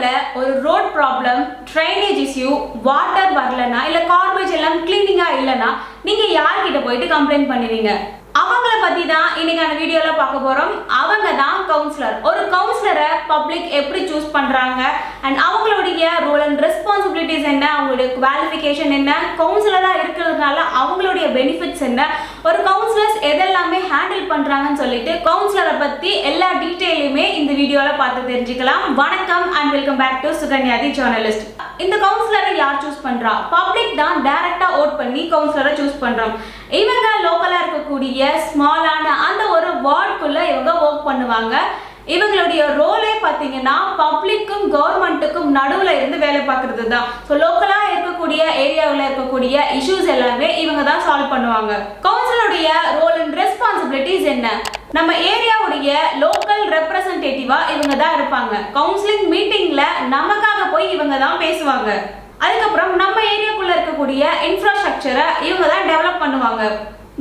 ஏரியாவில் ஒரு road problem, drainage issue, water வரலனா இல்லை கார்பேஜ் எல்லாம் கிளீனிங்காக இல்லைனா நீங்கள் யார்கிட்ட போயிட்டு கம்ப்ளைண்ட் பண்ணுவீங்க? அவங்கள பற்றி தான் இன்னைக்கான வீடியோவில் பார்க்க போகிறோம். அவங்க தான் கவுன்சிலர். ஒரு கவுன்சிலரை பப்ளிக் எப்படி சூஸ் பண்ணுறாங்க அண்ட் அவங்களுடைய ரோல் அண்ட் ரெஸ்பான்சிபிலிட்டிஸ் என்ன, அவங்களுடைய குவாலிஃபிகேஷன் என்ன, கவுன்சிலராக இருக்கிறதுனால அவங்களுடைய பெனிஃபிட்ஸ் என்ன, ஒரு கவுன்சிலர்ஸ் எதெல்லாமே ஹேண்டில் பண்ணுறாங்கன்னு சொல்லிட்டு கவுன்சிலரை பற்றி எல்லா டீட்டெயிலுமே இந்த வீடியோவில் பார்த்து தெரிஞ்சுக்கலாம். வணக்கம் and welcome back to Sukanya the journalist. இந்த கவுன்சிலரை யார் சூஸ் பண்ணுறா? பப்ளிக் தான் டைரக்டாக ஓட் பண்ணி கவுன்சிலரை சூஸ் பண்ணுறோம். இவங்க லோக்கலாக இருக்கக்கூடிய ஸ்மாலான அந்த ஒரு வார்டுக்குள்ளே இவங்க ஒர்க் பண்ணுவாங்க. இவங்களுடைய ரோலே பார்த்தீங்கன்னா பப்ளிக்கும் கவர்மெண்ட்டுக்கும் நடுவில் இருந்து வேலை பார்க்கறது தான். ஸோ லோக்கலாக இருக்கக்கூடிய ஏரியாவில் இருக்கக்கூடிய இஷ்யூஸ் எல்லாமே இவங்க தான் சால்வ் பண்ணுவாங்க. கவுன்சிலருடைய ரோல் அண்ட் ரெஸ்பான்சிபிலிட்டிஸ் என்ன? நம்ம ஏரியாவுடைய லோக்கல் ரெப்ரசன்டேட்டிவா இவங்க தான் இருப்பாங்க. கவுன்சிலிங் மீட்டிங்ல நமக்காக போய் இவங்க தான் பேசுவாங்க. அதுக்கப்புறம் நம்ம ஏரியாக்குள்ள இருக்கக்கூடிய இன்ஃப்ராஸ்ட்ரக்சரை இவங்க தான் டெவலப் பண்ணுவாங்க.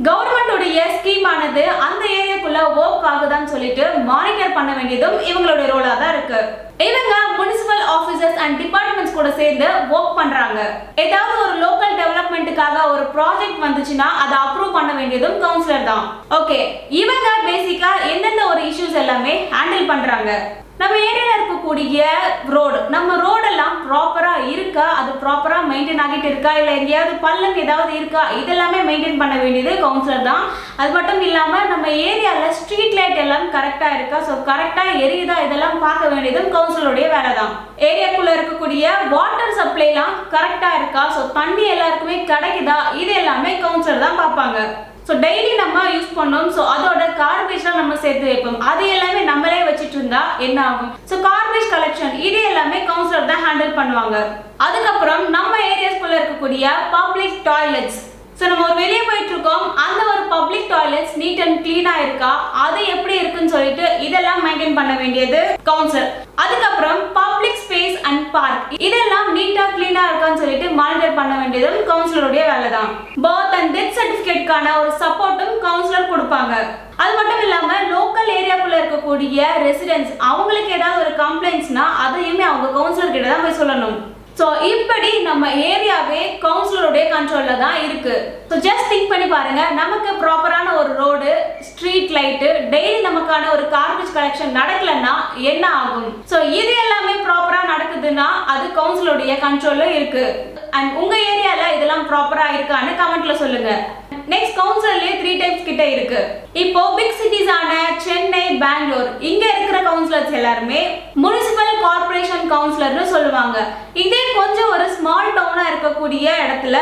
கவர்மெண்ட்டுடைய ஸ்கீம் ஆனது அந்த ஏரியாக்குள்ள ஒர்க் ஆகுதான்னு சொல்லிட்டு மானிட்டர் பண்ண வேண்டியதும் இவங்களுடைய ரோலா தான் இருக்கு. இவங்க முனிசிபல் ஆபீசர்ஸ் அண்ட் டிபார்ட்மெண்ட்ஸ் கூட சேர்ந்து ஒர்க் பண்றாங்க. ஏதாவது ஒரு லோக்கல் டெவலப்மெண்ட்டுக்காக ஒரு ப்ராஜெக்ட் வந்துச்சுன்னா அதை அப்ரூவ் பண்ண வேண்டியதும் கவுன்சிலர் தான். ஓகே, இவங்க பேசிக்கா எந்தெந்த ஒரு இஷ்யூஸ் எல்லாமே ஹேண்டில் பண்றாங்க? நம்ம ஏரியாவில் இருக்கக்கூடிய ரோடு, நம்ம ரோடெல்லாம் ப்ராப்பராக இருக்கா, அது ப்ராப்பராக மெயின்டைன் ஆகிட்டு இருக்கா, இல்லை எங்கேயாவது பள்ளம் ஏதாவது இருக்கா, இதெல்லாமே மெயின்டைன் பண்ண வேண்டியது கவுன்சிலர் தான். அது மட்டும் இல்லாமல் நம்ம ஏரியாவில் ஸ்ட்ரீட் லைட் எல்லாம் கரெக்டாக இருக்கா, ஸோ கரெக்டாக எரியுதா, இதெல்லாம் பார்க்க வேண்டியதும் கவுன்சிலருடைய வேலை தான். ஏரியாக்குள்ளே இருக்கக்கூடிய வாட்டர் சப்ளைலாம் கரெக்டாக இருக்கா, ஸோ தண்ணி எல்லாருக்குமே கிடைக்குதா, இது எல்லாமே கவுன்சிலர் தான் பார்ப்பாங்க. ஸோ டெய்லி நம்ம யூஸ் பண்ணோம், ஸோ அதோட கார்பேஜ்லாம் நம்ம சேர்த்து வைப்போம். அது எல்லாமே நம்மளே வச்சுட்டு இருந்தா என்ன ஆகும்? ஸோ கார்பேஜ் கலெக்ஷன் இது எல்லாமே கவுன்சிலர் தான் ஹேண்டில் பண்ணுவாங்க. அதுக்கப்புறம் நம்ம ஏரியாஸ்குள்ள இருக்கக்கூடிய பப்ளிக் டாய்லெட்ஸ், ஸோ நம்ம ஒரு வெளியே போயிட்டு இருக்கோம், அந்த ஒரு பப்ளிக் டாய்லெட்ஸ் நீட் அண்ட் கிளீனாக இருக்கா, அது எப்படி இருக்குன்னு சொல்லிட்டு இதெல்லாம் மெயின்டைன் பண்ண வேண்டியது கவுன்சிலர். அதுக்கப்புறம் பப்ளிக் ஸ்பேஸ் அண்ட் பார்க் இதெல்லாம் நீட்டா கிளீனா இருக்கான்னு சொல்லிட்டு மானிட்டர் பண்ண வேண்டியதும் கவுன்சிலருடைய வேலை தான். பர்த் அண்ட் டெத் சர்டிபிகேட்கான ஒரு சப்போர்ட்டும் கவுன்சிலர் கொடுப்பாங்க. அது மட்டும் இல்லாம லோக்கல் ஏரியாக்குள்ள இருக்கக்கூடிய ரெசிடென்ட்ஸ் அவங்களுக்கு ஏதாவது ஒரு கம்ப்ளைண்ட்ஸ்னா அதையுமே அவங்க கவுன்சிலர் கிட்ட தான் போய் சொல்லணும். ஸோ இப்படி நம்ம ஏரியாவே கவுன்சிலருடைய கண்ட்ரோல்ல தான் இருக்கு. ஸோ ஜஸ்ட் திங்க் பண்ணி பாருங்க, நமக்கு ப்ராப்பரான ஒரு ரோடு, ஸ்ட்ரீட் லைட்டு, டெய்லி நமக்கான ஒரு கார்பேஜ் கலெக்ஷன் நடக்கலன்னா என்ன ஆகும்? ஸோ இது எல்லாமே ப்ராப்பரா நடக்குதுன்னா அது கவுன்சிலருடைய கண்ட்ரோல்ல இருக்கு. அண்ட் உங்க ஏரியால இதெல்லாம் ப்ராப்பரா இருக்கான்னு கமெண்ட்ல சொல்லுங்க. நெக்ஸ்ட், கவுன்சிலர்லயே 3 டைப்ஸ் கிட்ட இருக்கு. இப்போ பிக் சிட்டிஸான சென்னை, பெங்களூர் இங்க இருக்கிற கவுன்சிலர்ஸ் எல்லாருமே முனிசிபல் கார்ப்பரேஷன் கவுன்சிலர்னு சொல்லுவாங்க. இதே கொஞ்சம் ஒரு ஸ்மால் டவுனா இருக்கக்கூடிய இடத்துல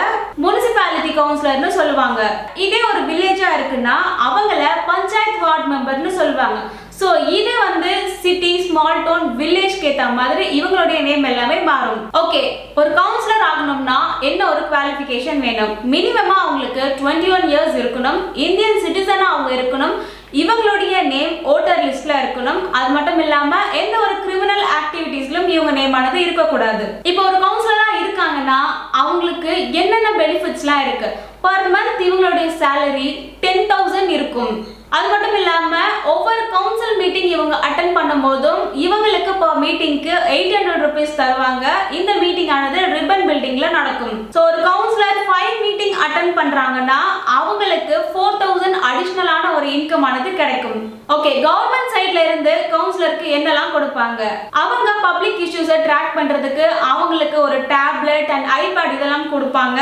முனிசிபாலிட்டி கவுன்சிலர்னு சொல்லுவாங்க. இதே ஒரு வில்லேஜா இருக்குன்னா அவங்கள பஞ்சாயத்து வார்டு மெம்பர்னு சொல்லுவாங்க. ஸோ இது வந்து சிட்டி, ஸ்மால் டவுன், வில்லேஜ்க்கு ஏற்ற மாதிரி இவங்களுடைய நேம் எல்லாமே மாறும். ஓகே, ஒரு கவுன்சிலர் ஆகணும்னா என்ன ஒரு குவாலிஃபிகேஷன் வேணும்? மினிமமா அவங்களுக்கு 21 இயர்ஸ் இருக்கணும், இந்தியன் சிட்டிசனா அவங்க இருக்கணும், இவங்களுடைய நேம் ஓட்டர் லிஸ்ட்ல இருக்கணும். அது மட்டும் இல்லாம எந்த ஒரு கிரிமினல் ஆக்டிவிட்டீஸ்லும் இவங்க நேம் ஆனது இருக்கக்கூடாது. இப்போ ஒரு கவுன்சிலரா இருக்காங்கன்னா அவங்களுக்கு என்னென்ன பெனிஃபிட்ஸ்லாம் இருக்கு? பர் மந்த் இவங்களுடைய சேலரி 10,000 இருக்கும். அது மட்டும் இல்லாம ஒவ்வொரு கவுன்சில் மீட்டிங் இவங்க அட்டென்ட் பண்ணும் போதும் இவங்களுக்கு பர் மீட்டிங்க்கு 800 rupees தருவாங்க. இந்த மீட்டிங் ஆனது ரிப்பன் பில்டிங்ல நடக்கும். ஸோ ஒரு கவுன்சிலர் 5 மீட்டிங் அட்டென்ட் பண்றாங்கன்னா அவங்களுக்கு 4,000 அடிஷனலான ஒரு இன்கம் ஆனது கிடைக்கும். ஓகே, கவர்மெண்ட் சைட்ல இருந்து கவுன்சிலருக்கு என்னெல்லாம் கொடுப்பாங்க? அவங்க பப்ளிக் இஷ்யூஸை ட்ராக் பண்றதுக்கு அவங்களுக்கு ஒரு டேப்லெட் அண்ட் ஐபேட் இதெல்லாம் கொடுப்பாங்க.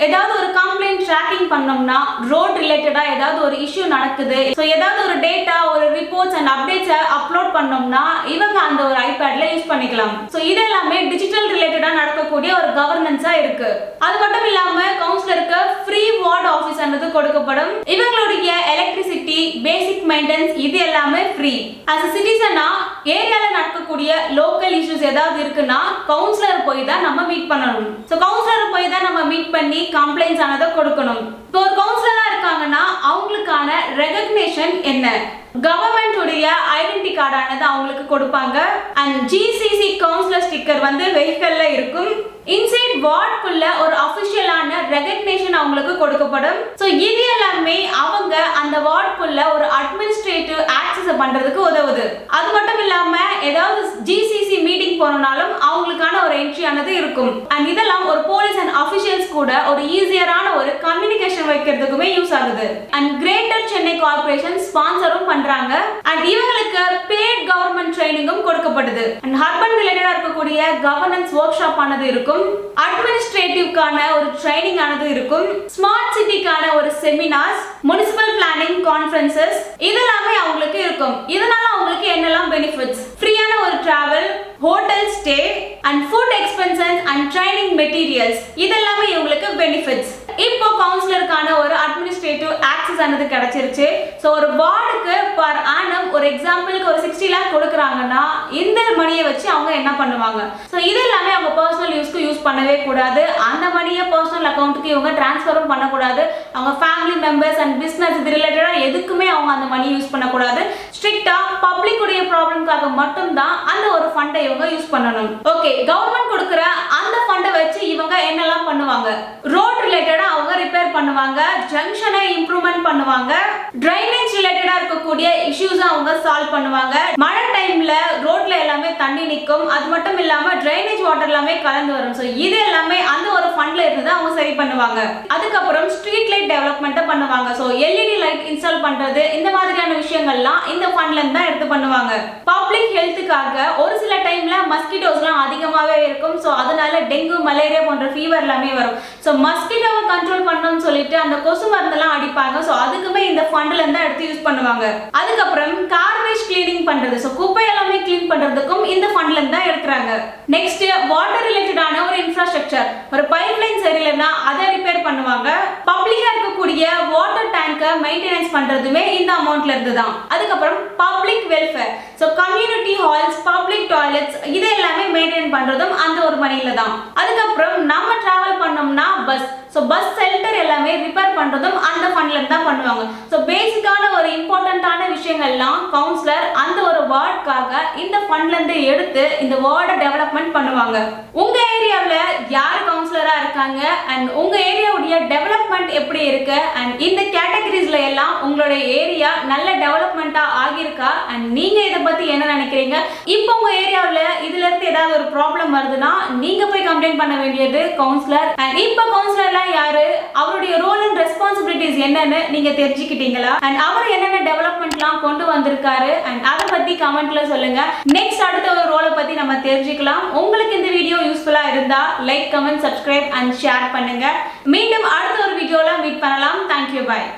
ஏதாவது ஒரு கம்ப்ளைண்ட் ட்ராக்கிங் பண்ணோம்னா ரோட் ரிலேட்டடா ஏதாவது ஒரு இஷ்யூ நடக்குது, ஸோ ஏதாவது ஒரு டேட்டா, ஒரு ரிப்போர்ட்ஸ் அண்ட் அப்டேட்ஸை அப்லோட் பண்ணோம்னா இவங்க அந்த ஒரு ஐபேட்ல யூஸ் பண்ணிக்கலாம். ஸோ இதெல்லாமே டிஜிட்டல் ரிலேட்டடா நடக்கக்கூடிய ஒரு கவர்னன்ஸா இருக்கு. அது மட்டும் இல்லாம கவுன்சிலருக்கு ஃப்ரீ வார்டு ஆஃபீஸ் ஆனது கொடுக்கப்படும். இவங்களுடைய எலக்ட்ரிசிட்டி, பேசிக் மெயின்டெனன்ஸ் இது எல்லாமே ஃப்ரீ. அஸ் அ சிட்டிசனா ஏரியால நடக்கக்கூடிய லோக்கல் இஷ்யூஸ் ஏதாவது இருக்குன்னா கவுன்சிலர் போய் தான் நம்ம மீட் பண்ணணும். ஸோ கவுன்சிலர் போய் தான் நம்ம மீட் பண்ணி கம்ப்ளைண்ட்ஸ் ஆனதை கொடுக்கணும். இப்போ ஒரு கவுன்சிலரா இருக்காங்கன்னா அவங்களுக்கான ரெகக்னிஷன் என்ன? கவர்மெண்ட் உடைய ஐடென்டி கார்டு ஆனது அவங்களுக்கு கொடுப்பாங்க. அண்ட் ஜிசிசி கவுன்சிலர் ஸ்டிக்கர் வந்து வெஹிக்கல்ல இருக்கும். இன்சைட் வார்டுக்குள்ள ஒரு அபிஷியலான ரெகக்னிஷன் அவங்களுக்கு கொடுக்கப்படும். ஸோ இது எல்லாமே அவங்க அந்த வார்டுக்குள்ள ஒரு அட்மினிஸ்ட்ரேட்டிவ் ஆக்சஸ் பண்றதுக்கு உதவுது. அது மட்டும் இல்லாம ஏதாவது ஜிசிசி மீட்டிங் போனாலும் ஆனது இருக்கும். அண்ட் இதெல்லாம் ஒரு போலீஸ் அண்ட் அபிஷியல்ஸ் கூட ஒரு ஈஸியரான ஒரு கம்யூனிகேஷன் வைக்கிறதுக்குமே யூஸ் ஆகுது. அண்ட் கிரேட்டர் சென்னை கார்ப்பரேஷன் ஸ்பான்சரும் பண்றாங்க. அண்ட் இவங்களுக்கு பெய்ட் கவர்மெண்ட் ட்ரைனிங்கும் கொடுக்கப்படுது. அண்ட் அர்பன் ரிலேட்டடா இருக்கக்கூடிய கவர்னன்ஸ் ஒர்க் ஷாப் ஆனது இருக்கும். அட்மினிஸ்ட்ரேட்டிவ்கான ஒரு ட்ரைனிங் ஆனது இருக்கும். ஸ்மார்ட் சிட்டிக்கான ஒரு செமினார்ஸ், முனிசிபல் பிளானிங் கான்ஃபரன்சஸ் இதெல்லாமே அவங்களுக்கு இருக்கும். இதனால அவங்களுக்கு என்னெல்லாம் பெனிஃபிட்ஸ்? ஃப்ரீயான ஒரு travel, hotel stay and food expenses and training materials இதெல்லாமே இவங்களுக்கு பெனிஃபிட்ஸ். இப்போ கவுன்சிலருக்கான ஒரு அட்மினிஸ்ட்ரேட்டிவ் ஆக்சஸ் ஆனது கிடைச்சிருச்சு. ஸோ ஒரு வார்டுக்கு பர் ஆனம் ஒரு எக்ஸாம்பிளுக்கு ஒரு 60 lakh கொடுக்குறாங்கன்னா இந்த மணியை வச்சு அவங்க என்ன பண்ணுவாங்க? ஸோ இது எல்லாமே அவங்க பர்சனல் யூஸ்க்கு யூஸ் பண்ணவே கூடாது. அந்த மணியை பர்சனல் அக்கௌண்ட்டுக்கு இவங்க டிரான்ஸ்ஃபரும் பண்ணக்கூடாது. அவங்க ஃபேமிலி மெம்பர்ஸ் அண்ட் பிஸ்னஸ் இது ரிலேட்டடாக எதுக்குமே அவங்க அந்த மணி யூஸ் பண்ணக்கூடாது. ஸ்ட்ரிக்டா பப்ளிக் உடைய ப்ராப்ளம்காக மட்டும்தான் அந்த ஒரு ஃபண்டை இவங்க யூஸ் பண்ணணும். ஓகே, கவர்மெண்ட் கொடுக்குற அந்த ஃபண்டை வச்சு இவங்க என்னெல்லாம் பண்ணுவாங்க? ரோட் ரிலேட்டடா அவங்க ரிப்பேர் பண்ணுவாங்க, ஜங்ஷனை இம்ப்ரூவ்மெண்ட் பண்ணுவாங்க, ட்ரைனேஜ் ரிலேட்டடா இருக்கக்கூடிய இஷ்யூஸ் அவங்க சால்வ் பண்ணுவாங்க. மழை டைம்ல ரோட்ல எல்லாமே தண்ணி நிற்கும். அது மட்டும் இல்லாம ட்ரைனேஜ் வாட்டர் எல்லாமே கலந்து வரும். ஸோ இது எல்லாமே அந்த ஒரு ஃபண்ட்ல இருந்து அவங்க சரி பண்ணுவாங்க. அதுக்கப்புறம் ஸ்ட்ரீட் லைட் டெவலப்மெண்ட் பண்ணுவாங்க. ஸோ எல்இடி லைட் இன்ஸ்டால் பண்றது இந்த மாதிரியான விஷயங்கள்லாம் இந்த ஃபண்ட்ல இருந்து தான் எடுத்து பண்ணுவாங்க. பப்ளிக் ஹெல்த்துக்காக ஒரு சில டைம்ல மஸ்கிட்டோஸ்லாம் அதிகமாகவே இருக்கும். ஸோ அதனால டெங்கு, மலேரியா போன்ற ஃபீவர் எல்லாமே வரும். ஸோ மஸ்கிட்டோவை கண்ட்ரோல் பண்ணணும்னு சொல்லிட்டு அந்த கொசு மருந்தெல்லாம் அடிப்பாங்க. ஸோ அதுக்குமே இந்த ஃபண்ட்ல இருந்து எடுத்து யூஸ் பண்ணுவாங்க. அதுக்கப்புறம் கார்பேஜ் கிளீனிங் பண்றது, ஸோ குப்பை எல்லாமே கிளீன் பண்றதுக்கும் இந்த ஃபண்ட்ல இருந்து தான் எடுக்கிறாங்க. நெக்ஸ்ட் வாட்டர் ரிலேட்டடான ஒரு இன்ஃப்ராஸ்ட்ரக்சர், ஒரு பைப்லைன் சரியில்லைன்னா அதை ரிப்பேர் பண்ணுவாங்க. பப்ளிக்கா இருக்கக்கூடிய வாட்டர் டேங்கை மெயின்டெனன்ஸ் பண்றதுமே இந்த அமௌண்ட்ல இருந்து தான். அதுக்கப்புறம் public welfare, so community halls, public toilets இது எல்லாமே மெயின்டைன் பண்றதும் அந்த ஒரு மணியில தான். அதுக்கப்புறம் நம்ம டிராவல் பண்ணோம்னா பஸ், ஸோ பஸ் ஷெல்டர் எல்லாமே ரிப்பேர் பண்றதும் அந்த ஃபண்ட்ல இருந்து தான் பண்ணுவாங்க. ஸோ பேசிக்கான ஒரு இம்பார்ட்டன்டான விஷயங்கள்லாம் கவுன்சிலர் அந்த ஒரு வார்டுக்காக இந்த ஃபண்ட்ல இருந்து எடுத்து இந்த வார்டை டெவலப்மெண்ட் பண்ணுவாங்க. உங்க ஏரியாவில் யார் கவுன்சிலரா இருக்காங்க அண்ட் உங்க ஏரியாவுடைய டெவலப்மெண்ட் எப்படி இருக்கு அண்ட் இந்த கேட்டகரிஸ்ல எல்லாம் உங்களுடைய ஏரியா நல்ல டெவலப்மெண்டா ஆகியிருக்கா அண்ட் நீங்க இதை பத்தி என்ன நினைக்கிறீங்க? இப்போ உங்க ஏரியாவில் இதுல இருந்து ஏதாவது ஒரு ப்ராப்ளம் வருதுன்னா நீங்க போய் கம்ப்ளைண்ட் பண்ண வேண்டியது கவுன்சிலர். அண்ட் இப்போ கவுன்சிலர்லாம் யாரு, அவருடைய ரோல் அண்ட் ரெஸ்பான்சிபிலிட்டிஸ் என்னன்னு நீங்க தெரிஞ்சுக்கிட்டீங்களா? அண்ட் அவர் என்னென்ன டெவலப்மெண்ட்லாம் கொண்டு வந்திருக்காரு அண்ட் அதை பத்தி கமெண்ட்ல சொல்லுங்க. நெக்ஸ்ட் அடுத்த ஒரு ரோலை பத்தி நம்ம தெரிஞ்சுக்கலாம். உங்களுக்கு இந்த வீடியோ யூஸ்ஃபுல்லா இருந்தா like, comment, subscribe and share பண்ணுங்க. மீண்டும் அடுத்த ஒரு வீடியோல மீட் பண்ணலாம். தேங்க்யூ, பாய்.